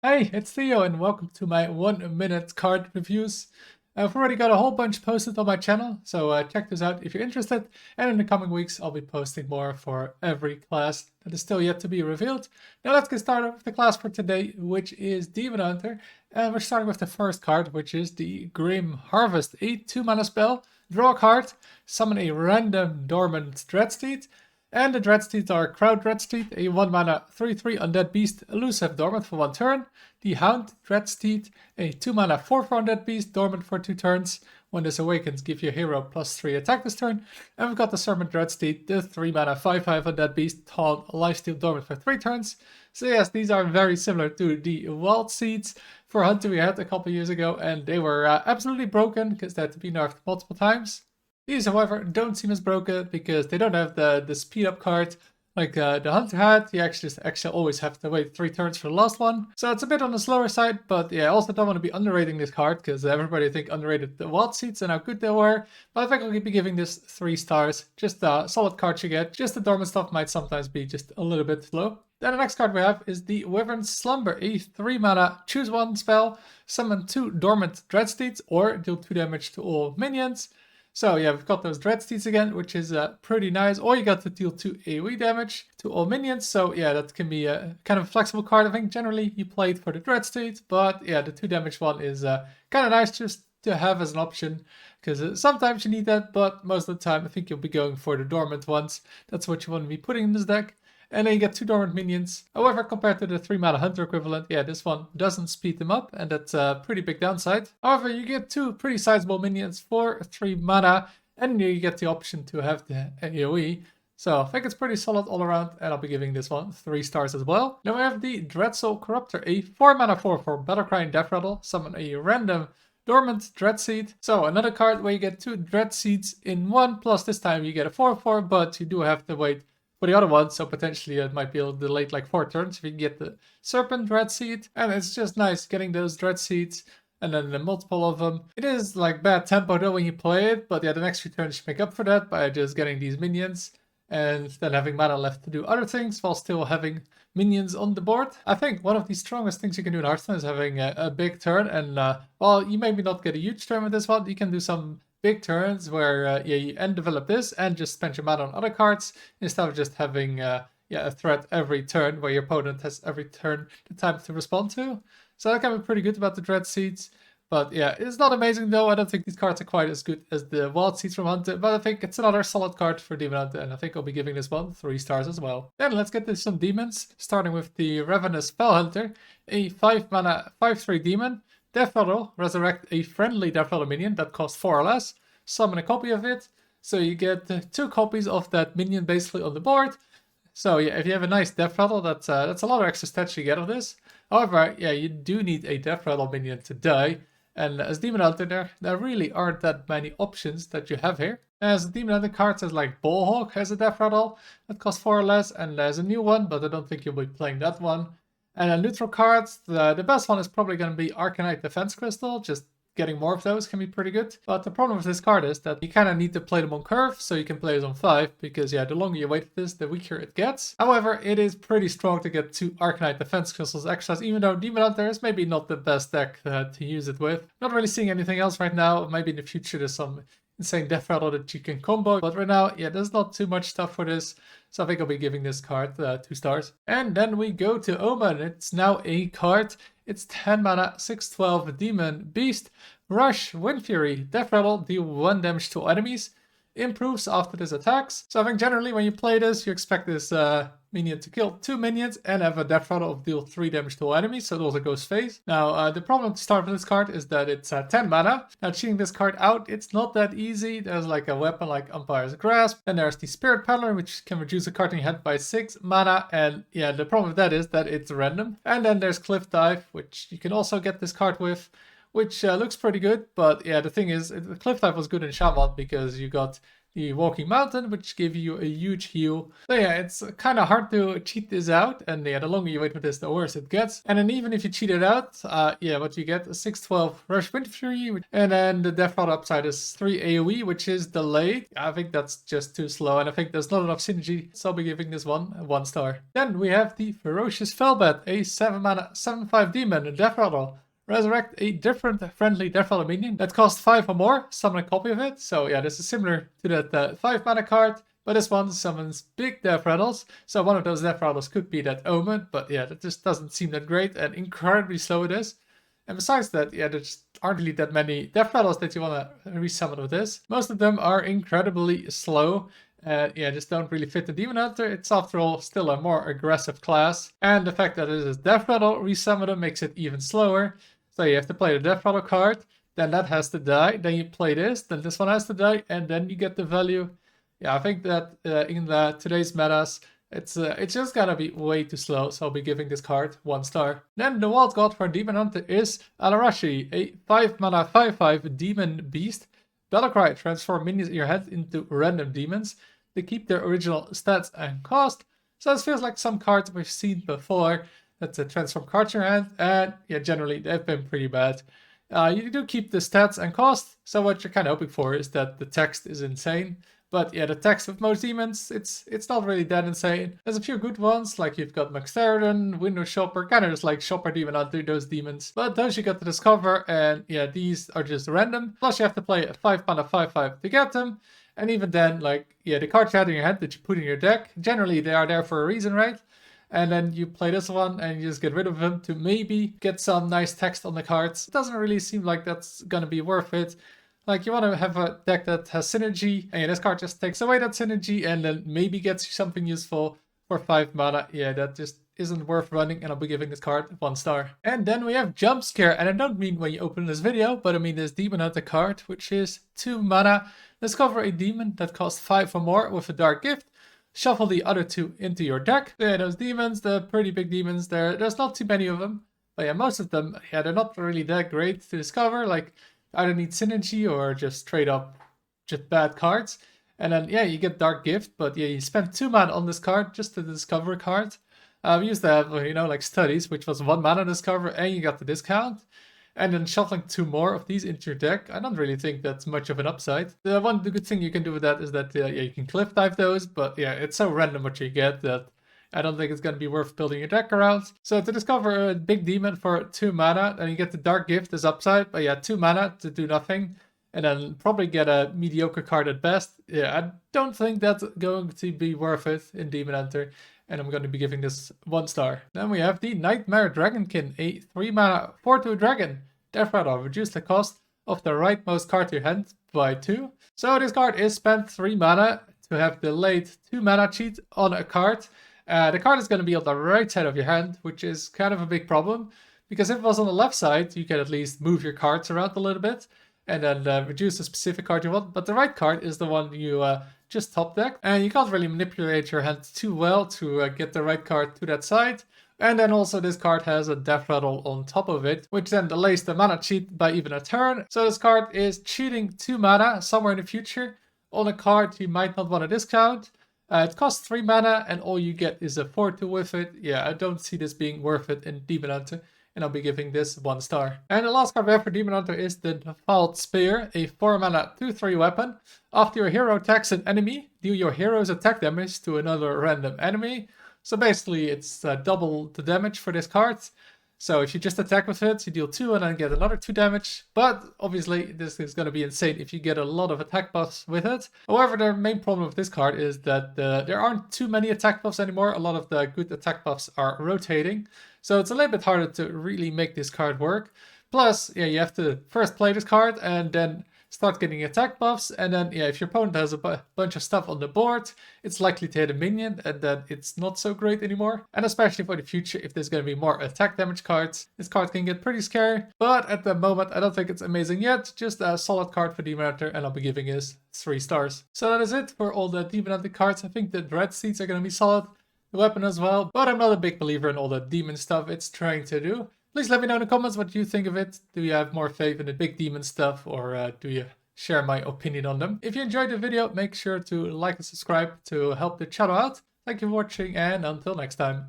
Hey, it's Theo and welcome to my 1 minute card reviews. I've already got a whole bunch posted on my channel, so check this out if you're interested. And in the coming weeks, I'll be posting more for every class that is still yet to be revealed. Now let's get started with the class for today, which is Demon Hunter. And we're starting with the first card, which is the Grim Harvest, a 2-mana spell. Draw a card, summon a random dormant Dreadsteed. And the Dreadsteeds are Crowd Dreadsteed, a 1-mana 3/3 undead beast, elusive, dormant for 1 turn. The Hound Dreadsteed, a 2-mana 4/4 undead beast, dormant for 2 turns. When this awakens, give your hero +3 attack this turn. And we've got the Serpent Dreadsteed, the 3-mana 5/5 undead beast, taunt, lifesteal, dormant for 3 turns. So yes, these are very similar to the Wild Seeds for Hunter we had a couple years ago, and they were absolutely broken because they had to be nerfed multiple times. These, however, don't seem as broken because they don't have the speed up card like the Hunter had. You actually always have to wait 3 turns for the last one. So it's a bit on the slower side, but yeah, I also don't want to be underrating this card because everybody underrated the Wild Seeds and how good they were. But I think I'll be giving this 3 stars. Just a solid card you get. Just the dormant stuff might sometimes be just a little bit slow. Then the next card we have is the Wyvern Slumber, a 3-mana choose 1 spell. Summon 2 dormant Dreadsteeds or deal 2 damage to all minions. So yeah, we've got those Dreadsteeds again, which is pretty nice. Or you got to deal 2 AoE damage to all minions. So yeah, that can be a kind of flexible card. I think generally you play it for the Dreadsteeds, but yeah, the 2 damage one is kind of nice just to have as an option. Because sometimes you need that, but most of the time I think you'll be going for the dormant ones. That's what you want to be putting in this deck. And then you get 2 dormant minions. However, compared to the 3-mana Hunter equivalent, yeah, this one doesn't speed them up, and that's a pretty big downside. However, you get 2 pretty sizable minions for 3 mana, and you get the option to have the AoE. So I think it's pretty solid all around, and I'll be giving this one 3 stars as well. Then we have the Dreadsoul Corruptor, a 4-mana 4/4 Battlecry Death Rattle. Summon a random dormant Dreadseed. So another card where you get 2 Dreadseeds in one, plus this time you get a 4/4, but you do have to wait for the other one, so potentially it might be delayed like 4 turns if you can get the Serpent Dreadseed. And it's just nice getting those Dreadseeds and then the multiple of them. It is like bad tempo though when you play it, but yeah, the next few turns you make up for that by just getting these minions and then having mana left to do other things while still having minions on the board. I think one of the strongest things you can do in Hearthstone is having a big turn, and while you maybe not get a huge turn with this one, you can do some big turns where you end develop this and just spend your mana on other cards instead of just having a threat every turn where your opponent has every turn the time to respond to. So that can be pretty good about the Dreadseeds. But yeah, it's not amazing though. I don't think these cards are quite as good as the Wild Seeds from Hunter, but I think it's another solid card for Demon Hunter, and I think I'll be giving this one 3 stars as well. Then let's get to some demons, starting with the Ravenous felhunter, a 5-mana 5/3 demon. Death Rattle, resurrect a friendly Death Rattle minion that costs 4 or less. Summon a copy of it. So you get 2 copies of that minion basically on the board. So yeah, if you have a nice Death Rattle, that's a lot of extra stats you get of this. However, yeah, you do need a Death Rattle minion to die. And as Demon Hunter, there really aren't that many options that you have here. As Demon Hunter cards as like Bullhawk has a Death Rattle that costs 4 or less, and there's a new one, but I don't think you'll be playing that one. And neutral cards, the best one is probably going to be Arcanite Defense Crystal. Just getting more of those can be pretty good. But the problem with this card is that you kind of need to play them on curve, so you can play it on 5, because yeah, the longer you wait for this, the weaker it gets. However, it is pretty strong to get 2 Arcanite Defense Crystals extras, even though Demon Hunter is maybe not the best deck to use it with. Not really seeing anything else right now. Maybe in the future there's some insane Death Rattle that you can combo, but right now, yeah, there's not too much stuff for this, so I think I'll be giving this card 2 stars. And then we go to Omen. It's now a card. It's 10 mana 6/12 demon beast. Rush, Wind Fury, Death Rattle, deal 1 damage to enemies. Improves after this attacks. So I think generally when you play this, you expect this minion to kill 2 minions and have a Death Rattle of deal 3 damage to all enemies, so it also goes phase. Now the problem to start with this card is that it's 10 mana. Now cheating this card out, it's not that easy. There's like a weapon like Umpire's Grasp, and there's the Spirit Peddler, which can reduce a card in your hand by 6 mana, and yeah, the problem with that is that it's random. And then there's Cliff Dive, which you can also get this card with, which looks pretty good, but yeah, the thing is, the Cliff Dive was good in Shaman because you got the Walking Mountain, which give you a huge heal. So yeah, it's kind of hard to cheat this out, and yeah, the longer you wait with this, the worse it gets. And then even if you cheat it out, yeah, what you get is 612 Rush Wind Fury, and then the Defiled upside is 3 AoE, which is delayed. I think that's just too slow, and I think there's not enough synergy, so I'll be giving this one a 1 star. Then we have the Ferocious felbat, a 7 mana 7/5 demon, a Defiled. Resurrect a different friendly Defiled minion that costs 5 or more, summon a copy of it. So yeah, this is similar to that 5 mana card, but this one summons big Death Rattles. So one of those Death Rattles could be that Omen, but yeah, that just doesn't seem that great, and incredibly slow it is. And besides that, yeah, there just aren't really that many Death Rattles that you want to resummon with this. Most of them are incredibly slow. Yeah, just don't really fit the Demon Hunter. It's after all still a more aggressive class. And the fact that it is Death Rattle resummoner makes it even slower. So you have to play the Death Rattle card, then that has to die, then you play this, then this one has to die, and then you get the value. Yeah, I think that in today's metas, it's just gonna be way too slow, so I'll be giving this card 1 star. Then the Wild God for Demon Hunter is Alara'shi, a 5 mana 5/5 demon beast. Battlecry, transform minions in your hand into random demons to keep their original stats and cost. So this feels like some cards we've seen before. That's a transform card in your hand, and yeah, generally they've been pretty bad. You do keep the stats and cost, so what you're kind of hoping for is that the text is insane. But yeah, the text of most demons, it's not really that insane. There's a few good ones, like you've got Maxterion, Window Shopper, kind of just like Shopper Demon Hunter, those demons. But those you got to discover, and yeah, these are just random. Plus you have to play a 5 mana 5/5 to get them. And even then, like, yeah, the cards you had in your hand that you put in your deck, generally they are there for a reason, right? And then you play this one and you just get rid of them to maybe get some nice text on the cards. It doesn't really seem like that's gonna be worth it. Like, you want to have a deck that has synergy, and yeah, this card just takes away that synergy and then maybe gets you something useful for 5 mana. Yeah, that just isn't worth running, and I'll be giving this card 1 star. And then we have Jumpscare, and I don't mean when you open this video, but I mean this Demon Hunter card, which is 2 mana. Discover a demon that costs 5 or more with a Dark Gift. Shuffle the other 2 into your deck. Yeah, those demons, the pretty big demons, there's not too many of them. But yeah, most of them, yeah, they're not really that great to discover. Like, either need synergy or just straight up just bad cards. And then, yeah, you get Dark Gift, but yeah, you spend 2 mana on this card just to discover a card. We used to have, you know, like Studies, which was 1 mana discover, and you got the discount. And then shuffling 2 more of these into your deck, I don't really think that's much of an upside. The good thing you can do with that is that yeah, you can cliff dive those, but yeah, it's so random what you get that I don't think it's going to be worth building your deck around. So to discover a big demon for 2 mana, then you get the Dark Gift as upside, but yeah, 2 mana to do nothing. And then probably get a mediocre card at best. Yeah, I don't think that's going to be worth it in Demon Hunter. And I'm going to be giving this 1 star. Then we have the Nightmare Dragonkin, a 3 mana 4/2 dragon. Death Rattle, reduce the cost of the rightmost card to your hand by 2. So this card is spent 3 mana to have delayed 2 mana cheat on a card. The card is going to be on the right side of your hand, which is kind of a big problem. Because if it was on the left side, you can at least move your cards around a little bit. And then reduce the specific card you want. But the right card is the one you just top deck. And you can't really manipulate your hand too well to get the right card to that side. And then also this card has a Death Rattle on top of it, which then delays the mana cheat by even a turn. So this card is cheating 2 mana somewhere in the future on a card you might not want to discount. It costs 3 mana and all you get is a 4/2 with it. Yeah, I don't see this being worth it in Demon Hunter. And I'll be giving this 1 star. And the last card we have for Demon Hunter is the Defiled Spear, a 4 mana 2/3 weapon. After your hero attacks an enemy, deal your hero's attack damage to another random enemy. So basically it's double the damage for this card. So if you just attack with it, you deal 2 and then get another 2 damage. But obviously this is going to be insane if you get a lot of attack buffs with it. However, the main problem with this card is that there aren't too many attack buffs anymore. A lot of the good attack buffs are rotating. So it's a little bit harder to really make this card work. Plus, yeah, you have to first play this card and then start getting attack buffs, and then yeah, if your opponent has a bunch of stuff on the board, it's likely to hit a minion, and then it's not so great anymore. And especially for the future, if there's going to be more attack damage cards, this card can get pretty scary. But at the moment, I don't think it's amazing yet. Just a solid card for Demon Hunter, and I'll be giving it 3 stars. So that is it for all the Demon Hunter cards. I think the Dread Seeds are going to be solid, the weapon as well, but I'm not a big believer in all the demon stuff it's trying to do. Please let me know in the comments what you think of it. Do you have more faith in the big demon stuff, or do you share my opinion on them. If you enjoyed the video, make sure to like and subscribe to help the channel out. Thank you for watching, and until next time.